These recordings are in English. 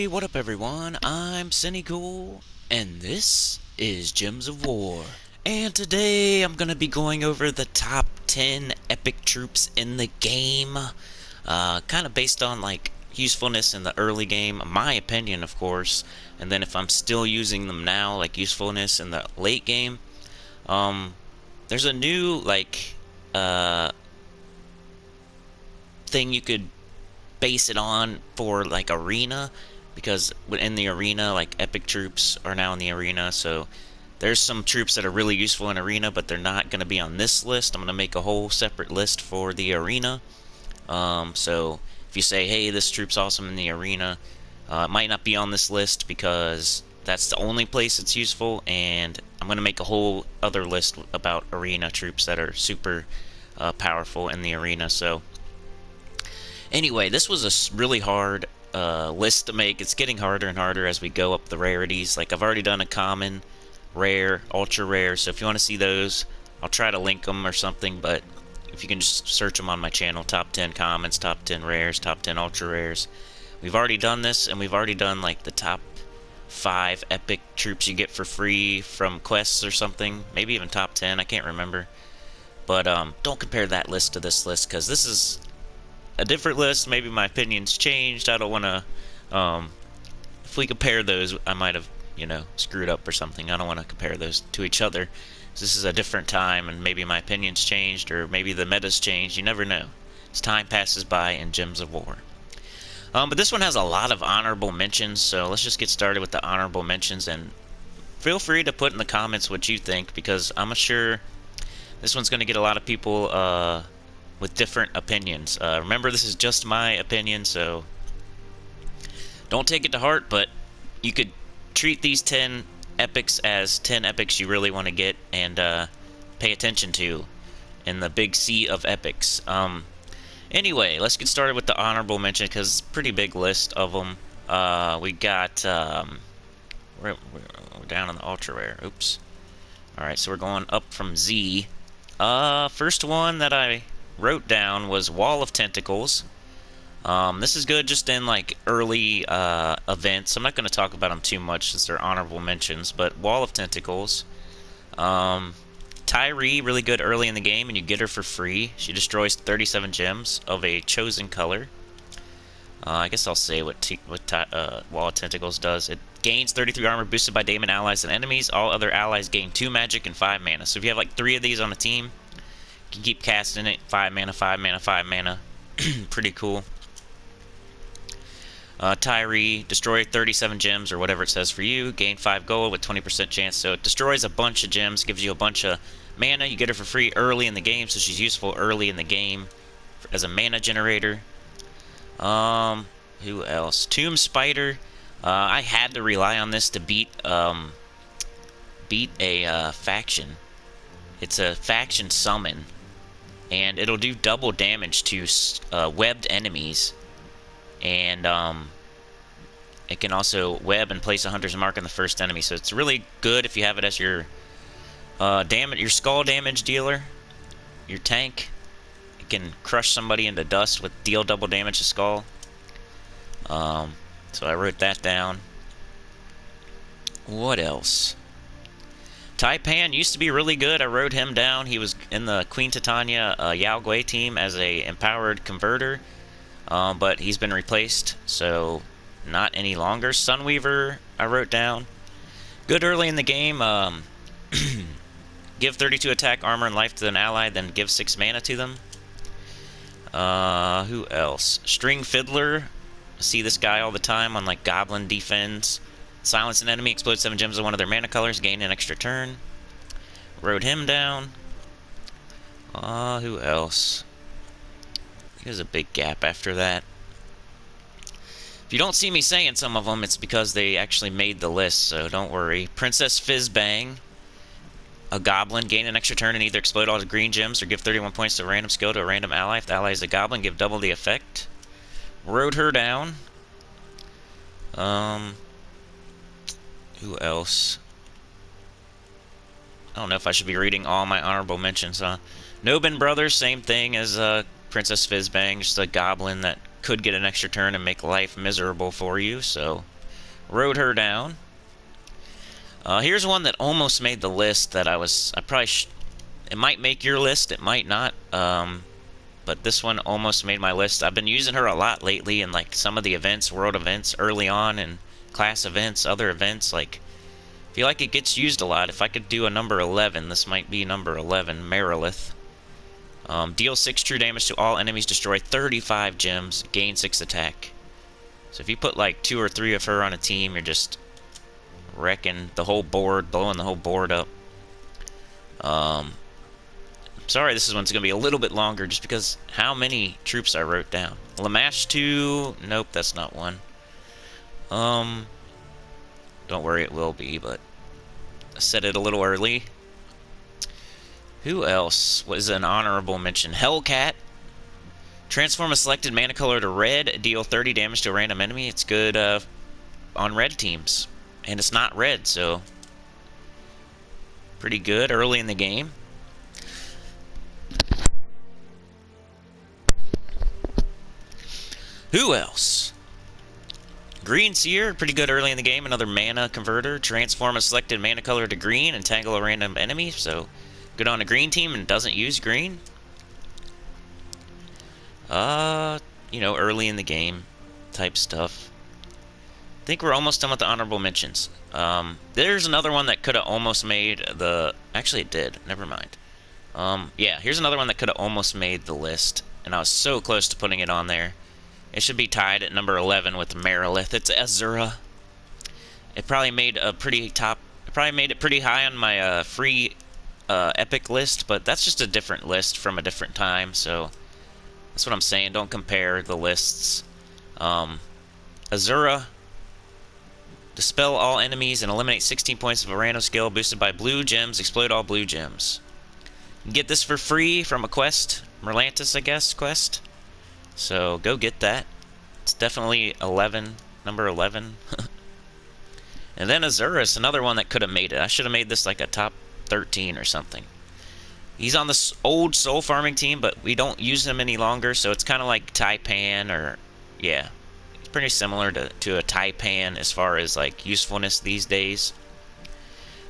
What up everyone? I'm Sinnycool, and this is Gems of War. And today I'm gonna be going over the top 10 epic troops in the game. Kind of based on like usefulness in the early game, my opinion of course, and then if I'm still using them now, like usefulness in the late game. There's a new thing you could base it on for like arena, because in the arena like epic troops are now in the arena, so there's some troops that are really useful in arena but they're not going to be on this list. I'm going to make a whole separate list for the arena. So if you say, hey, this troop's awesome in the arena, it might not be on this list because that's the only place it's useful, and I'm going to make a whole other list about arena troops that are super powerful in the arena. So anyway, this was a really hard list to make. It's getting harder and harder as we go up the rarities. Like, I've already done a common, rare, ultra rare, so if you want to see those, I'll try to link them or something, but if you can just search them on my channel, top 10 commons, top 10 rares, top 10 ultra rares. We've already done this, and we've already done like the top 5 epic troops you get for free from quests or something, maybe even top 10, I can't remember. But don't compare that list to this list, because this is a different list. Maybe my opinion's changed. I don't want to, if we compare those, I might have, screwed up or something. I don't want to compare those to each other. This is a different time, and maybe my opinion's changed, or maybe the meta's changed. You never know as time passes by in Gems of War. But this one has a lot of honorable mentions, so let's just get started with the honorable mentions, and feel free to put in the comments what you think, because I'm sure this one's going to get a lot of people with different opinions. Remember, this is just my opinion, so don't take it to heart, but you could treat these 10 epics as 10 epics you really want to get and pay attention to in the big sea of epics. Anyway, let's get started with the honorable mention, because it's a pretty big list of them. We got, we're down on the ultra rare. Oops. Alright, so we're going up from Z. First one that I wrote down was Wall of Tentacles. This is good just in like early events. I'm not going to talk about them too much since they're honorable mentions, but Wall of Tentacles. Tyree, really good early in the game, and you get her for free. She destroys 37 gems of a chosen color. I guess I'll say what Wall of Tentacles does. It gains 33 armor boosted by daemon allies and enemies. All other allies gain 2 magic and 5 mana. So if you have like 3 of these on a team, you can keep casting it. 5 mana, 5 mana, 5 mana. Pretty cool. Tyree, destroy 37 gems or whatever it says for you. Gain 5 gold with 20% chance. So it destroys a bunch of gems, gives you a bunch of mana. You get her for free early in the game, so she's useful early in the game as a mana generator. Who else? Tomb Spider. I had to rely on this to beat a faction. It's a faction summon, and it'll do double damage to webbed enemies, and it can also web and place a hunter's mark on the first enemy. So it's really good if you have it as your your skull damage dealer, your tank. It can crush somebody into dust with deal double damage to skull. So I wrote that down. What else? Taipan used to be really good. I wrote him down. He was in the Queen Titania Yao Gui team as a empowered converter, but he's been replaced, so not any longer. Sunweaver I wrote down. Good early in the game. Give 32 attack, armor, and life to an ally, then give 6 mana to them. Who else? String Fiddler. I see this guy all the time on like Goblin Defense. Silence an enemy, explode 7 gems of one of their mana colors, gain an extra turn. Wrote him down. Who else? There's a big gap after that. If you don't see me saying some of them, it's because they actually made the list, so don't worry. Princess Fizzbang. A goblin, gain an extra turn and either explode all the green gems or give 31 points to a random skill to a random ally. If the ally is a goblin, give double the effect. Wrote her down. Who else? I don't know if I should be reading all my honorable mentions, huh? Nobin Brothers, same thing as Princess Fizzbang, just a goblin that could get an extra turn and make life miserable for you, so Rode her down. Here's one that almost made the list that I probably it might make your list, it might not. But this one almost made my list. I've been using her a lot lately in like some of the events, world events, early on, and class events, other events. Like, I feel like it gets used a lot. If I could do a number 11, this might be number 11, Marilith. Deal 6 true damage to all enemies, destroy 35 gems, gain 6 attack. So if you put like 2 or 3 of her on a team, you're just wrecking the whole board, blowing the whole board up. Sorry, this one's going to be a little bit longer just because how many troops I wrote down. Lamash 2, nope, that's not one. Don't worry, it will be, but I said it a little early. Who else was an honorable mention? Hellcat. Transform a selected mana color to red, deal 30 damage to a random enemy. It's good on red teams, and it's not red, so pretty good early in the game. Who else? Green Seer, pretty good early in the game. Another mana converter. Transform a selected mana color to green and tangle a random enemy. So, good on a green team and doesn't use green. You know, early in the game type stuff. I think we're almost done with the honorable mentions. There's another one that could have almost made the... Actually, it did. Never mind. Yeah, here's another one that could have almost made the list. And I was so close to putting it on there. It should be tied at number 11 with Marilith. It's Azura. It probably made a pretty top... It probably made it pretty high on my free epic list, but that's just a different list from a different time, so... That's what I'm saying. Don't compare the lists. Azura. Dispel all enemies and eliminate 16 points of a random skill boosted by blue gems. Explode all blue gems. You can get this for free from a quest. Merlantis, I guess, quest. So go get that. It's definitely 11, number 11. And then Azura is another one that could have made it. I should have made this like a top 13 or something. He's on this old soul farming team, but we don't use him any longer, so it's kind of like Taipan, or yeah, it's pretty similar to a Taipan as far as like usefulness these days.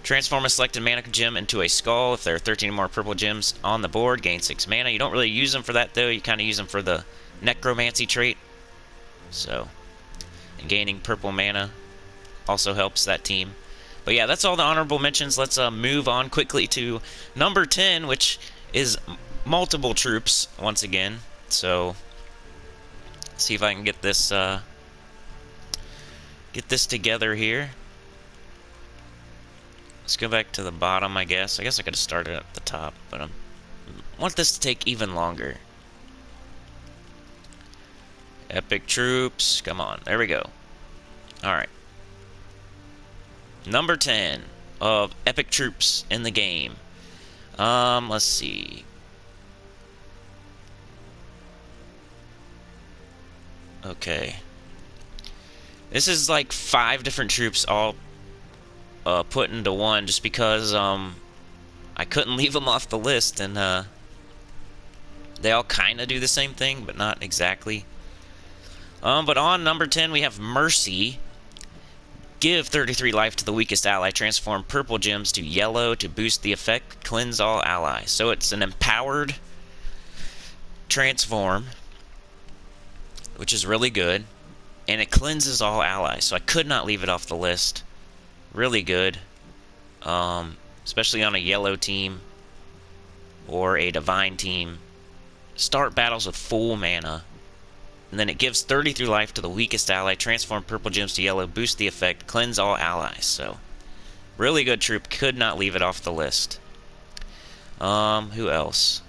Transform a selected mana gem into a skull. If there are 13 or more purple gems on the board, gain 6 mana. You don't really use them for that though. You kind of use them for the necromancy trait. So, and gaining purple mana also helps that team. But yeah, that's all the honorable mentions. Let's move on quickly to number 10, which is multiple troops once again. So, see if I can get this together here. Let's go back to the bottom, I guess. I guess I could have started at the top, but I want this to take even longer. Epic troops, come on, there we go. Alright. Number 10 of epic troops in the game. Let's see. Okay. This is like 5 different troops all put into one just because I couldn't leave them off the list, and they all kind of do the same thing, but not exactly. But on number 10 we have Mercy. Give 33 life to the weakest ally. Transform purple gems to yellow to boost the effect. Cleanse all allies. So it's an empowered transform, which is really good. And it cleanses all allies. So I could not leave it off the list. Really good. Especially on a yellow team or a divine team. Start battles with full mana. And then it gives 33 life to the weakest ally. Transform purple gems to yellow. Boost the effect. Cleanse all allies. So, really good troop. Could not leave it off the list. Who else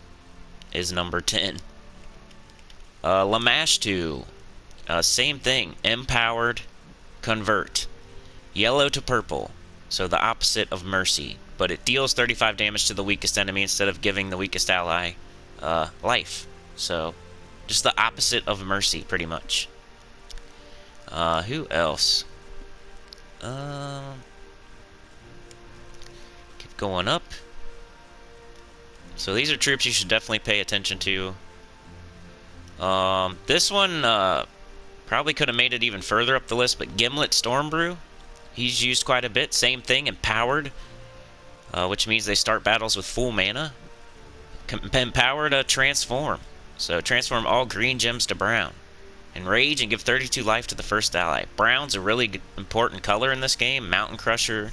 is number 10? Lamash 2. Same thing. Empowered. Convert. Yellow to purple. So the opposite of Mercy. But it deals 35 damage to the weakest enemy instead of giving the weakest ally life. So... just the opposite of Mercy, pretty much. Who else? Keep going up. So these are troops you should definitely pay attention to. This one Probably could have made it even further up the list, but Gimlet Stormbrew, he's used quite a bit. Same thing, empowered, which means they start battles with full mana. Empowered transform. So transform all green gems to brown. Enrage and give 32 life to the first ally. Brown's a really important color in this game. Mountain Crusher,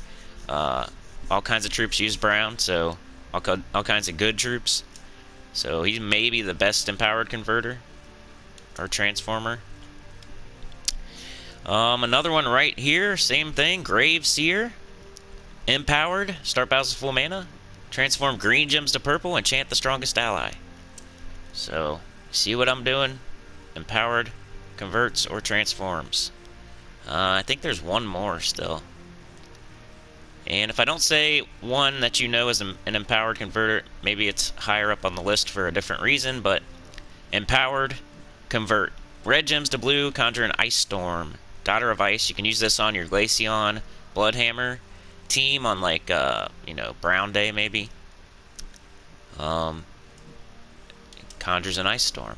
all kinds of troops use brown, so all kinds of good troops. So he's maybe the best empowered converter or transformer. Another one right here, same thing. Grave Seer, empowered, start battles with full mana. Transform green gems to purple, enchant the strongest ally. So, see what I'm doing? Empowered, converts, or transforms. I think there's one more still. And if I don't say one that you know is an empowered converter, maybe it's higher up on the list for a different reason, but empowered, convert. Red gems to blue, conjure an Ice Storm. Daughter of Ice, you can use this on your Glaceon, Bloodhammer team on like, Brown Day maybe. Conjures an Ice Storm.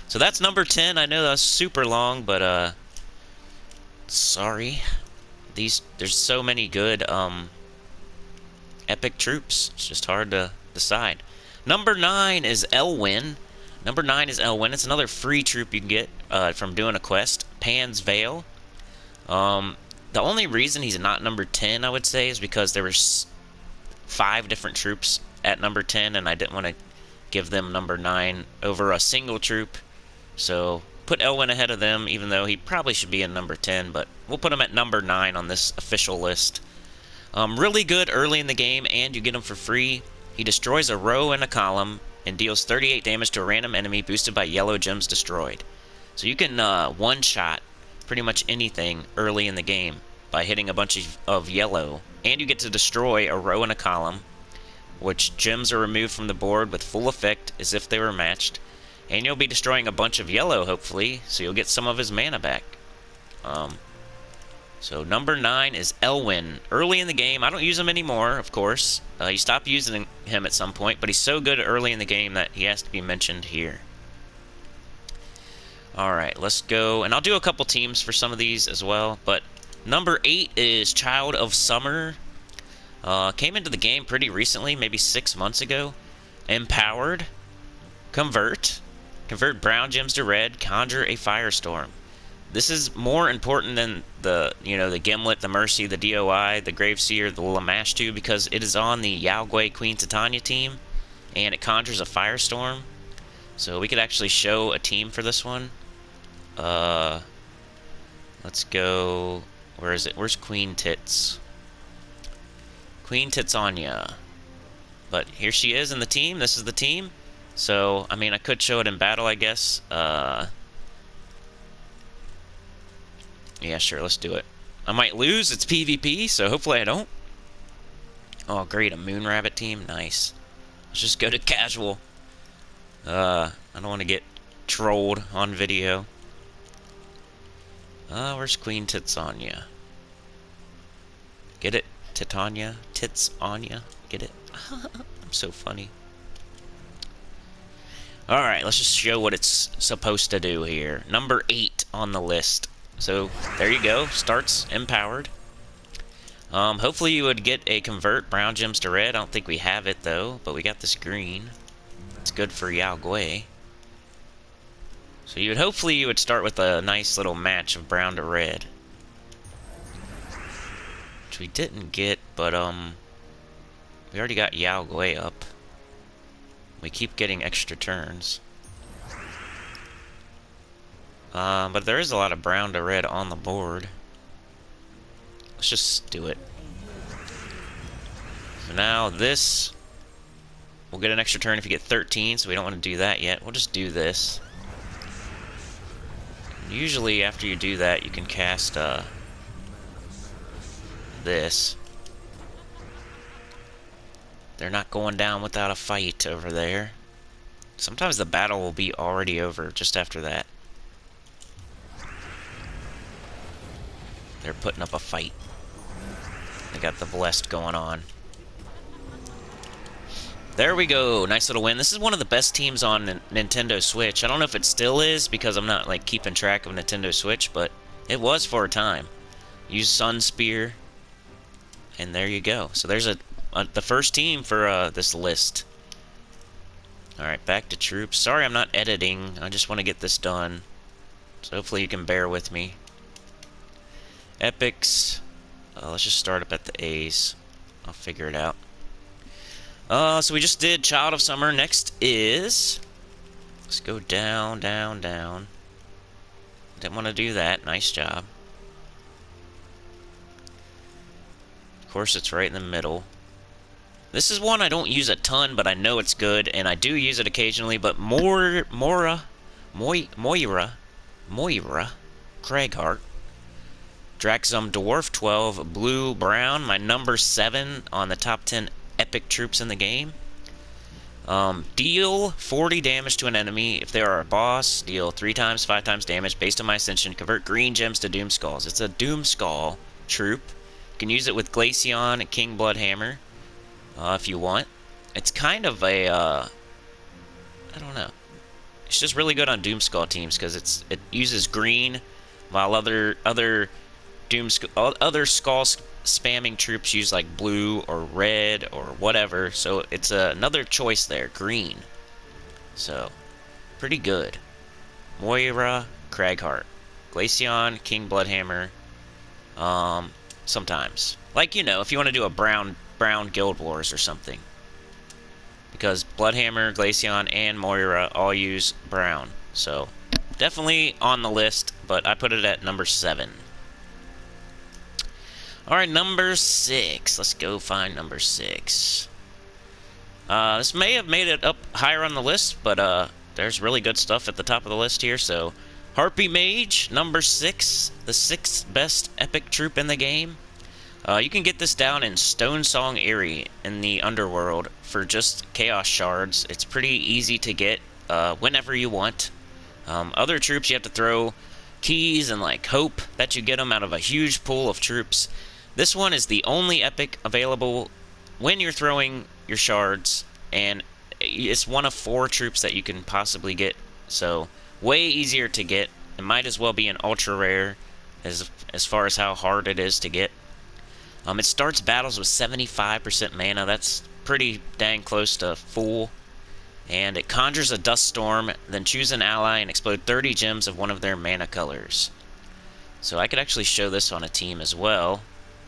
So that's number 10. I know that's super long, but sorry. There's so many good epic troops. It's just hard to decide. Number 9 is Elwyn. It's another free troop you can get from doing a quest. Pan's Veil. The only reason he's not number 10, I would say, is because there were 5 different troops at number 10, and I didn't want to give them number 9 over a single troop. So put Elwyn ahead of them, even though he probably should be in number 10, but we'll put him at number 9 on this official list. Really good early in the game, and you get him for free. He destroys a row and a column and deals 38 damage to a random enemy boosted by yellow gems destroyed. So you can one-shot pretty much anything early in the game by hitting a bunch of yellow, and you get to destroy a row and a column, which gems are removed from the board with full effect as if they were matched, and you'll be destroying a bunch of yellow, hopefully, so you'll get some of his mana back. So number 9 is Elwyn. Early in the game, I don't use him anymore, of course. You stop using him at some point, but he's so good early in the game that he has to be mentioned here. Alright, let's go, and I'll do a couple teams for some of these as well, but number 8 is Child of Summer. Came into the game pretty recently, maybe 6 months ago. Empowered, convert brown gems to red, conjure a firestorm. This is more important than the Gimlet, the Mercy, the DOI, the Graveseer, the Lamashtu, because it is on the Yao-Gui Queen Titania team, and it conjures a firestorm. So we could actually show a team for this one. Let's go. Where is it? Where's Queen Tits? Queen Titania. But here she is in the team. This is the team. So, I mean, I could show it in battle, I guess. Yeah, sure, let's do it. I might lose. It's PvP, so hopefully I don't. Oh, great, a Moon Rabbit team. Nice. Let's just go to casual. I don't want to get trolled on video. Where's Queen Titania? Get it? Titania? Tits-Anya? Get it? I'm so funny. Alright, let's just show what it's supposed to do here. Number 8 on the list. So, there you go. Starts empowered. Hopefully you would get a convert brown gems to red. I don't think we have it, though, but we got this green. It's good for Yao-Gui. So hopefully you would start with a nice little match of brown to red. Which we didn't get, but we already got Yao-Gui up. We keep getting extra turns. But there is a lot of brown to red on the board. Let's just do it. So now this, we'll get an extra turn if you get 13, so we don't want to do that yet. We'll just do this. Usually after you do that, you can cast this. They're not going down without a fight over there. Sometimes the battle will be already over just after that. They're putting up a fight. They got the Blessed going on. There we go. Nice little win. This is one of the best teams on Nintendo Switch. I don't know if it still is because I'm not like keeping track of Nintendo Switch, but it was for a time. Use Sun Spear, and there you go. So there's the first team for this list. All right, back to troops. Sorry, I'm not editing. I just want to get this done. So hopefully you can bear with me. Epics. Let's just start up at the A's. I'll figure it out. So we just did Child of Summer. Next is... Let's go down, down, down. Didn't want to do that. Nice job. Of course, it's right in the middle. This is one I don't use a ton, but I know it's good, and I do use it occasionally, but Moira Craighart. Draxum Dwarf 12, Blue Brown, my number 7 on the top 10 epic troops in the game. Deal 40 damage to an enemy if they are a boss. Deal 3 times, 5 times damage based on my ascension. Convert green gems to Doom Skulls. It's a Doom Skull troop. You can use it with Glaceon and King Bloodhammer if you want. It's kind of a, I don't know. It's just really good on Doom Skull teams because it uses green, while other skull spamming troops use like blue or red or whatever. So it's another choice there, green. So pretty good. Moira Craighart, Glaceon, King Bloodhammer. Sometimes, like, you know, if you want to do a brown Guild Wars or something, because Bloodhammer, Glaceon, and Moira all use brown. So definitely on the list, but I put it at number 7. Alright, number 6. Let's go find number 6. This may have made it up higher on the list, but there's really good stuff at the top of the list here. So, Harpy Mage, number 6. The 6th best epic troop in the game. You can get this down in Stonesong Eyrie in the Underworld for just Chaos Shards. It's pretty easy to get whenever you want. Other troops you have to throw keys and like hope that you get them out of a huge pool of troops. This one is the only epic available when you're throwing your shards, and it's one of 4 troops that you can possibly get. So way easier to get. It might as well be an ultra rare as far as how hard it is to get. It starts battles with 75% mana. That's pretty dang close to full. And it conjures a dust storm, then choose an ally and explode 30 gems of one of their mana colors. So I could actually show this on a team as well.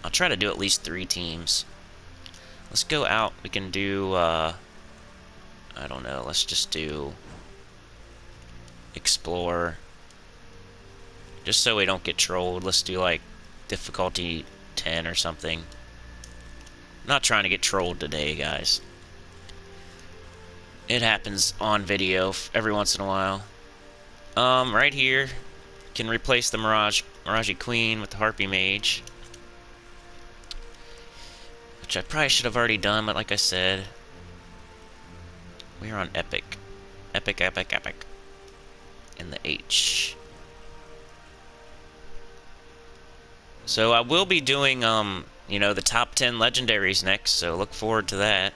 I'll try to do at least 3 teams. Let's go out. We can do, I don't know, let's just do Explore. Just so we don't get trolled, let's do like difficulty 10 or something. I'm not trying to get trolled today, guys. It happens on video every once in a while. Right here, can replace the Mirage Queen with the Harpy Mage, which I probably should have already done, but like I said, we are on Epic. Epic, Epic, Epic. In the H. So I will be doing, you know, the top 10 legendaries next, so look forward to that.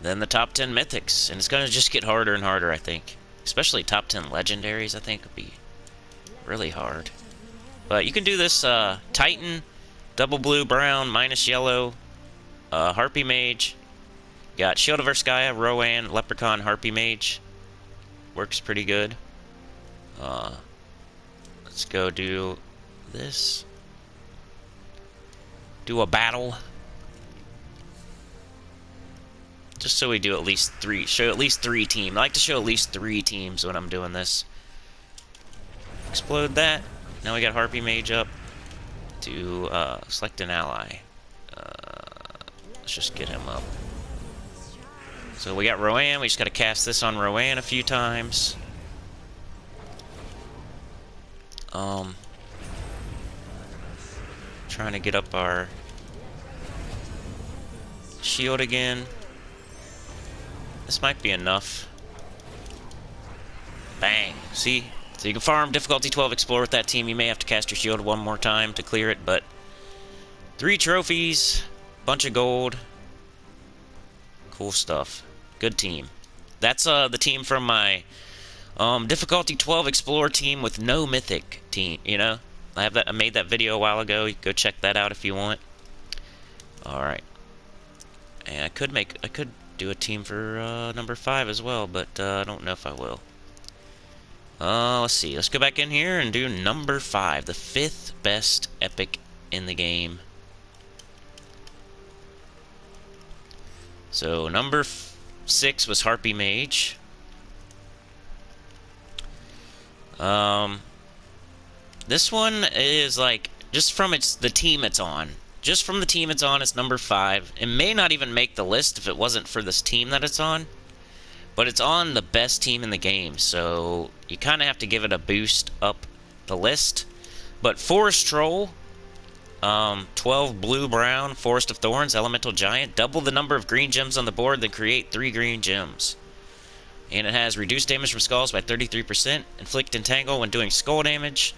Then the top 10 mythics, and it's going to just get harder and harder, I think. Especially top 10 legendaries, I think, would be really hard. But you can do this, Titan, double blue, brown, minus yellow, Harpy Mage. Got Shield of Erskaya, Rowan, Leprechaun, Harpy Mage. Works pretty good. Let's go do this. Do a battle. Just so we do at least 3, show at least 3 teams. I like to show at least 3 teams when I'm doing this. Explode that. Now we got Harpy Mage up. To select an ally. Let's just get him up. So we got Rowan. We just got to cast this on Rowan a few times. Trying to get up our shield again. This might be enough. Bang. See? So you can farm difficulty 12 explore with that team. You may have to cast your shield one more time to clear it, but 3 trophies, bunch of gold. Cool stuff. Good team. That's the team from my difficulty 12 Explorer team with no mythic team, you know? I made that video a while ago. You can go check that out if you want. Alright. And I could do a team for number 5 as well, but I don't know if I will. Let's see. Let's go back in here and do number 5, the 5th best epic in the game. So number 6 was Harpy Mage. This one is like just from the team it's on. Just from the team it's on, it's number 5. It may not even make the list if it wasn't for this team that it's on. But it's on the best team in the game, so you kind of have to give it a boost up the list. But Forest Troll, 12 blue-brown, Forest of Thorns, Elemental Giant, double the number of green gems on the board, then create 3 green gems. And it has reduced damage from skulls by 33%, inflict entangle when doing skull damage.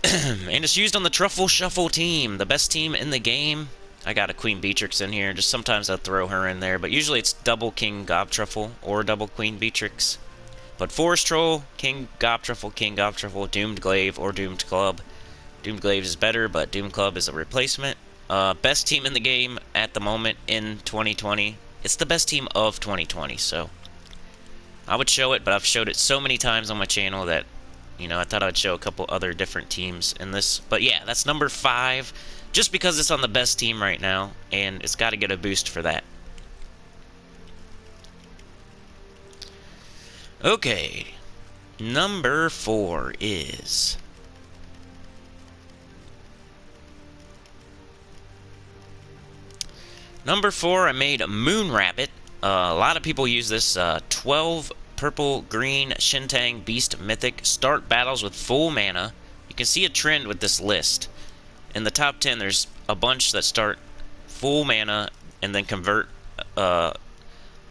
And it's used on the Truffle Shuffle team, the best team in the game. I got a Queen Beatrix in here, just sometimes I'll throw her in there, but usually it's double King Gobtruffle or double Queen Beatrix. But Forest Troll, King Gobtruffle, Doomed Glaive, or Doomed Club. Doomed Glaive is better, but Doomed Club is a replacement. Best team in the game at the moment in 2020. It's the best team of 2020, so I would show it, but I've showed it so many times on my channel that, you know, I thought I'd show a couple other different teams in this. But yeah, that's number 5. Just because it's on the best team right now, and it's got to get a boost for that. Okay, number 4 is... Number 4, I made a Moon Rabbit. A lot of people use this 12 purple-green Shintang Beast Mythic. Start battles with full mana. You can see a trend with this list. In the top 10, there's a bunch that start full mana and then convert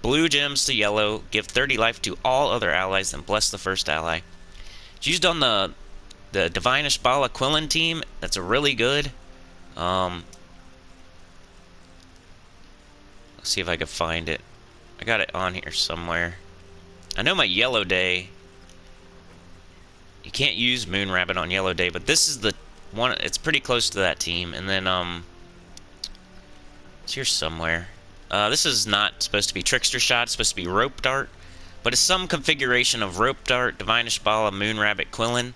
blue gems to yellow, give 30 life to all other allies, then bless the first ally. It's used on the Divinish Bala Quillen team. That's a really good. Let's see if I can find it. I got it on here somewhere. I know my Yellow Day. You can't use Moon Rabbit on Yellow Day, but this is the one. It's pretty close to that team. And then it's here somewhere. This is not supposed to be Trickster Shot. It's supposed to be Rope Dart, but it's some configuration of Rope Dart, Divinish Bala, Moon Rabbit, Quillen.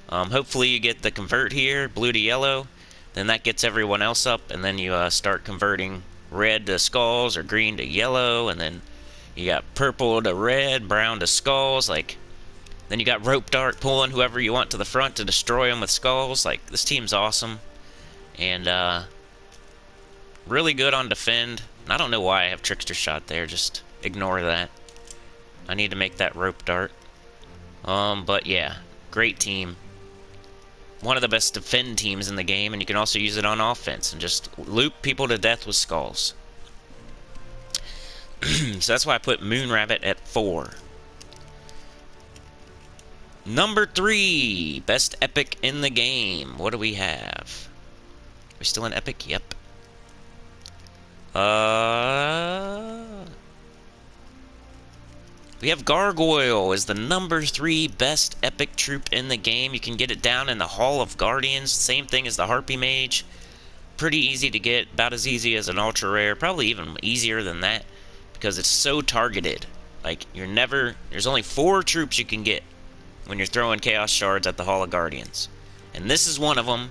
Hopefully you get the convert here, blue to yellow. Then that gets everyone else up, and then you start converting red to skulls or green to yellow, and then you got purple to red, brown to skulls. Like, then you got Rope Dart pulling whoever you want to the front to destroy them with skulls. Like, this team's awesome. And, really good on defend. I don't know why I have Trickster Shot there. Just ignore that. I need to make that Rope Dart. But yeah, great team. One of the best defend teams in the game, and you can also use it on offense and just loop people to death with skulls. So that's why I put Moon Rabbit at 4. Number 3, best epic in the game. What do we have? We still in epic? Yep. We have Gargoyle as the number 3 best epic troop in the game. You can get it down in the Hall of Guardians. Same thing as the Harpy Mage. Pretty easy to get, about as easy as an ultra rare, probably even easier than that, because it's so targeted. Like, there's only 4 troops you can get when you're throwing Chaos Shards at the Hall of Guardians. And this is one of them,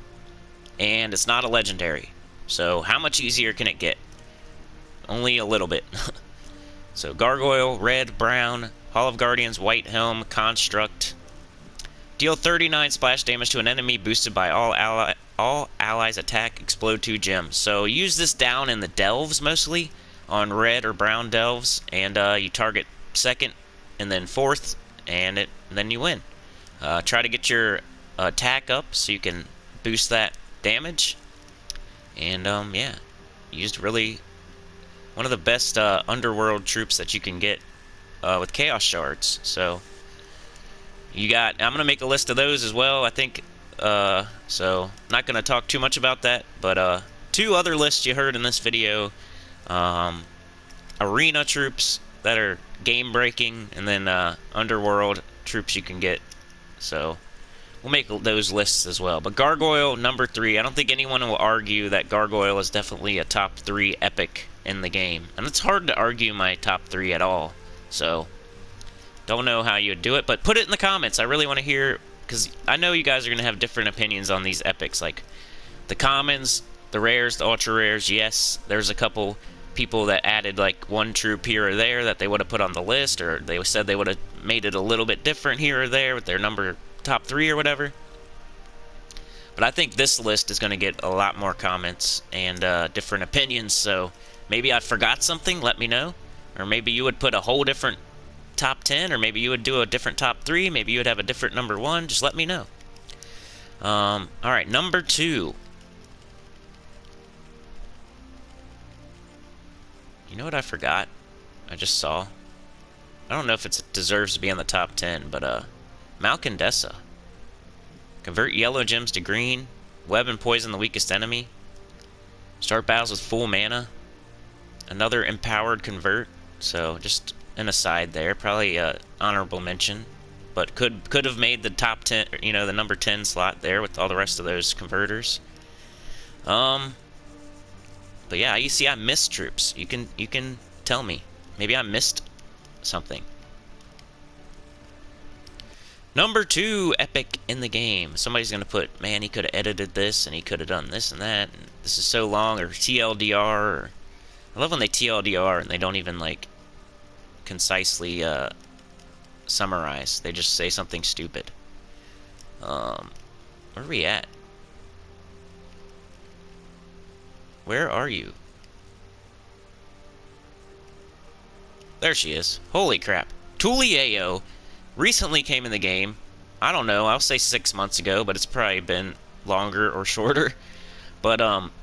and it's not a legendary. So how much easier can it get? Only a little bit. So Gargoyle, red, brown, Hall of Guardians, white helm, construct. Deal 39 splash damage to an enemy boosted by all allies attack, explode 2 gems. So use this down in the delves mostly, on red or brown delves, and you target 2nd and then 4th, and then you win. Try to get your attack up so you can boost that damage. And yeah, used really one of the best underworld troops that you can get with Chaos Shards. So I'm gonna make a list of those as well, I think. So not gonna talk too much about that, but 2 other lists you heard in this video. arena troops that are game breaking, and then underworld troops you can get. So we'll make those lists as well. But Gargoyle number 3, I don't think anyone will argue that Gargoyle is definitely a top 3 epic in the game. And it's hard to argue my top 3 at all. So don't know how you would do it, but put it in the comments. I really want to hear, because I know you guys are going to have different opinions on these epics. Like the commons, the rares, the ultra rares. Yes, there's a couple people that added like one troop here or there that they would have put on the list, or they said they would have made it a little bit different here or there with their number top 3 or whatever. But I think this list is going to get a lot more comments and different opinions. So maybe I forgot something, let me know. Or maybe you would put a whole different top 10, or maybe you would do a different top 3, maybe you would have a different number 1. Just let me know. Alright, number 2. You know what I forgot? I just saw. I don't know if it deserves to be on the top 10, but Malcandessa. Convert yellow gems to green. Web and poison the weakest enemy. Start battles with full mana. Another empowered convert. So just an aside there. Probably honorable mention. But could have made the top 10, you know, the number 10 slot there with all the rest of those converters. But yeah, you see I missed troops. You can tell me. Maybe I missed something. Number 2 epic in the game. Somebody's going to put, man, he could have edited this, and he could have done this and that, and this is so long, or TLDR, or... I love when they TLDR and they don't even, like, concisely summarize. They just say something stupid. Where are we at? Where are you? There she is. Holy crap. Tulieo recently came in the game. I don't know, I'll say 6 months ago, but it's probably been longer or shorter. But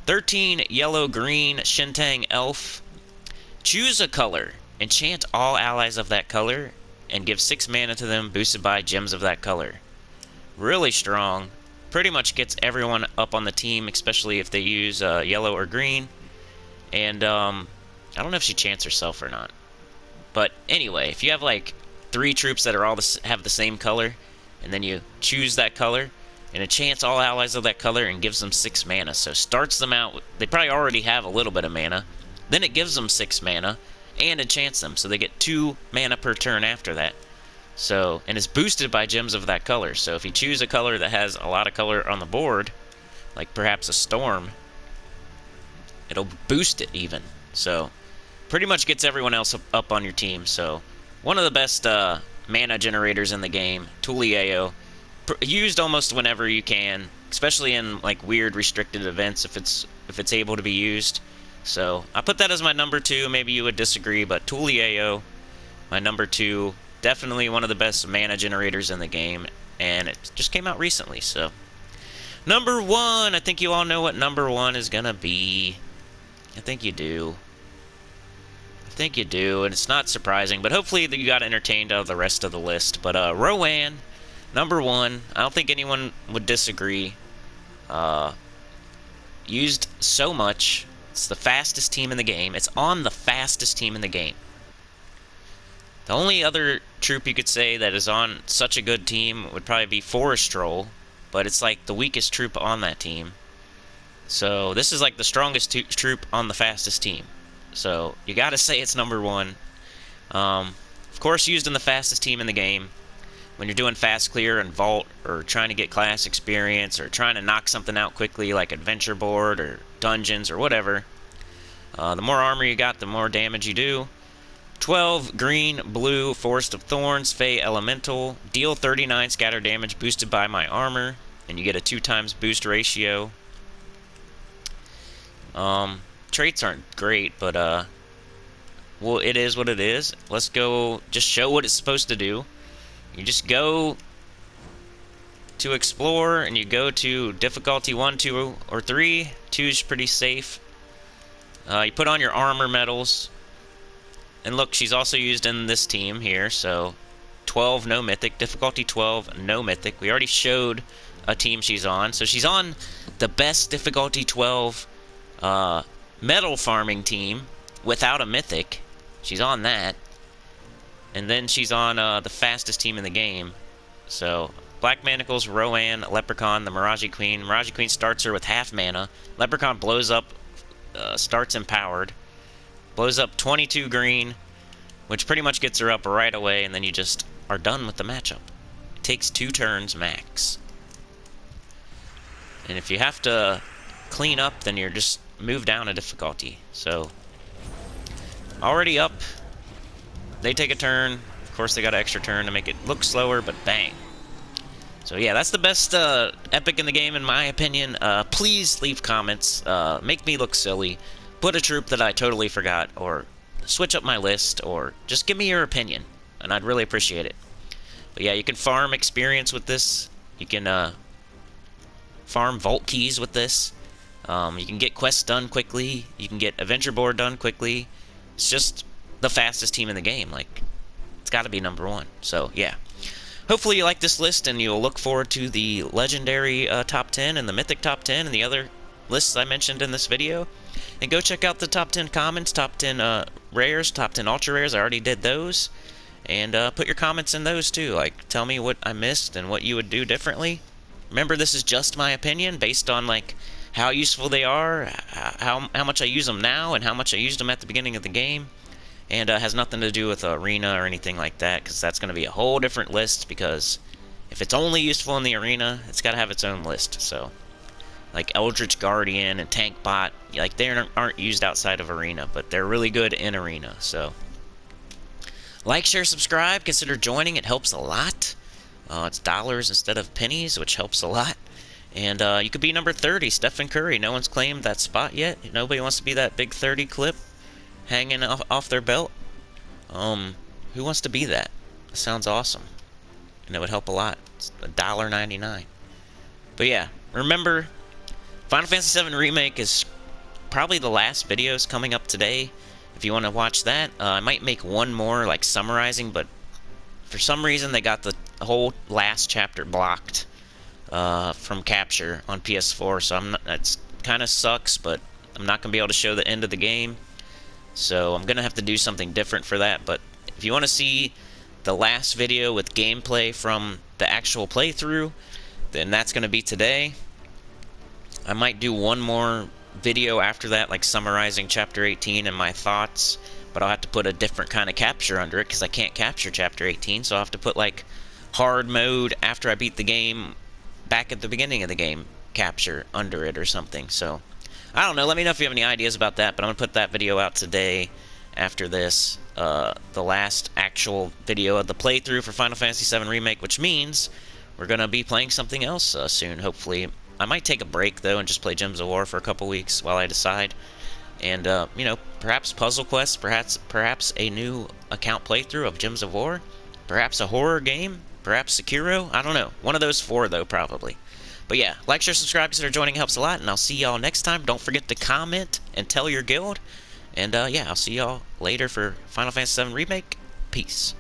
13 yellow-green Shintang elf. Choose a color. Enchant all allies of that color, and give 6 mana to them, boosted by gems of that color. Really strong. Pretty much gets everyone up on the team, especially if they use yellow or green. And I don't know if she chants herself or not. But anyway, if you have like 3 troops that are all have the same color, and then you choose that color, and enchants all allies of that color and gives them 6 mana. So starts them out, they probably already have a little bit of mana. Then it gives them 6 mana, and enchants them, so they get 2 mana per turn after that. So, and it's boosted by gems of that color. So if you choose a color that has a lot of color on the board, like perhaps a storm, it'll boost it even. So pretty much gets everyone else up on your team. So one of the best mana generators in the game, Tulieo. Used almost whenever you can, especially in like weird restricted events if it's able to be used. So I put that as my number 2. Maybe you would disagree, but Tulieo, my number 2, definitely one of the best mana generators in the game, and it just came out recently. So number 1, I think you all know what number 1 is gonna be. I think you do. And it's not surprising, but hopefully you got entertained out of the rest of the list. But Rowan, number 1, I don't think anyone would disagree. Used so much. It's the fastest team in the game. It's on the fastest team in the game. The only other troop you could say that is on such a good team would probably be Forest Troll, but it's like the weakest troop on that team. So this is like the strongest troop on the fastest team. So you gotta say it's number 1. Of course, used in the fastest team in the game. When you're doing fast clear and vault, or trying to get class experience, or trying to knock something out quickly like adventure board or dungeons or whatever, the more armor you got, the more damage you do. 12 green, blue, Forest of Thorns, Fey Elemental, deal 39 scatter damage boosted by my armor, and you get a 2x boost ratio. Traits aren't great, but well, it is what it is. Let's go just show what it's supposed to do. You just go to explore, and you go to difficulty 1, 2, or 3. 2 is pretty safe. You put on your armor medals. And look, she's also used in this team here, so 12, no mythic. Difficulty 12, no mythic. We already showed a team she's on. So she's on the best difficulty 12 metal farming team without a mythic. She's on that. And then she's on the fastest team in the game. So, Black Manacles, Rowan, Leprechaun, the Mirage Queen. Mirage Queen starts her with half mana. Leprechaun blows up, starts empowered. Blows up 22 green, which pretty much gets her up right away, and then you just are done with the matchup. It takes 2 turns max. And if you have to clean up, then you're just move down a difficulty. So, already up. They take a turn. Of course, they got an extra turn to make it look slower, but bang. So yeah, that's the best epic in the game, in my opinion. Please leave comments. Make me look silly. Put a troop that I totally forgot, or switch up my list, or just give me your opinion, and I'd really appreciate it. But yeah, you can farm experience with this. You can farm vault keys with this. You can get quests done quickly. You can get adventure board done quickly. It's just the fastest team in the game. Like, it's got to be #1. So yeah, hopefully you like this list, and you'll look forward to the legendary top 10 and the mythic top 10 and the other lists I mentioned in this video. And go check out the top 10 commons, top 10 rares, top 10 ultra rares. I already did those. And put your comments in those too. Like, tell me what I missed and what you would do differently. Remember, this is just my opinion based on like how useful they are, how much I use them now, and how much I used them at the beginning of the game. And has nothing to do with arena or anything like that, because that's going to be a whole different list, because if it's only useful in the arena, it's got to have its own list. So, like Eldritch Guardian and Tank Bot, like they aren't used outside of arena, but they're really good in arena. So, like, share, subscribe, consider joining, it helps a lot. It's dollars instead of pennies, which helps a lot. And you could be number 30, Stephen Curry. No one's claimed that spot yet. Nobody wants to be that big 30 clip hanging off their belt. Who wants to be that? That sounds awesome, and it would help a lot. It's $1.99. But yeah, remember, Final Fantasy VII Remake is probably the last videos coming up today. If you want to watch that, I might make one more like summarizing, but for some reason they got the whole last chapter blocked from capture on PS4. So that's kind of sucks, but I'm not gonna be able to show the end of the game. So I'm going to have to do something different for that. But if you want to see the last video with gameplay from the actual playthrough, then that's going to be today. I might do one more video after that, like summarizing Chapter 18 and my thoughts. But I'll have to put a different kind of capture under it, because I can't capture Chapter 18. So I'll have to put like hard mode after I beat the game, back at the beginning of the game capture under it or something. So I don't know, let me know if you have any ideas about that, but I'm going to put that video out today after this, the last actual video of the playthrough for Final Fantasy VII Remake, which means we're going to be playing something else soon, hopefully. I might take a break, though, and just play Gems of War for a couple weeks while I decide. And, you know, perhaps Puzzle Quest, perhaps a new account playthrough of Gems of War, perhaps a horror game, perhaps Sekiro, I don't know. One of those 4, though, probably. But yeah, like, share, subscribe, consider joining, helps a lot, and I'll see y'all next time. Don't forget to comment and tell your guild. And yeah, I'll see y'all later for Final Fantasy VII Remake. Peace.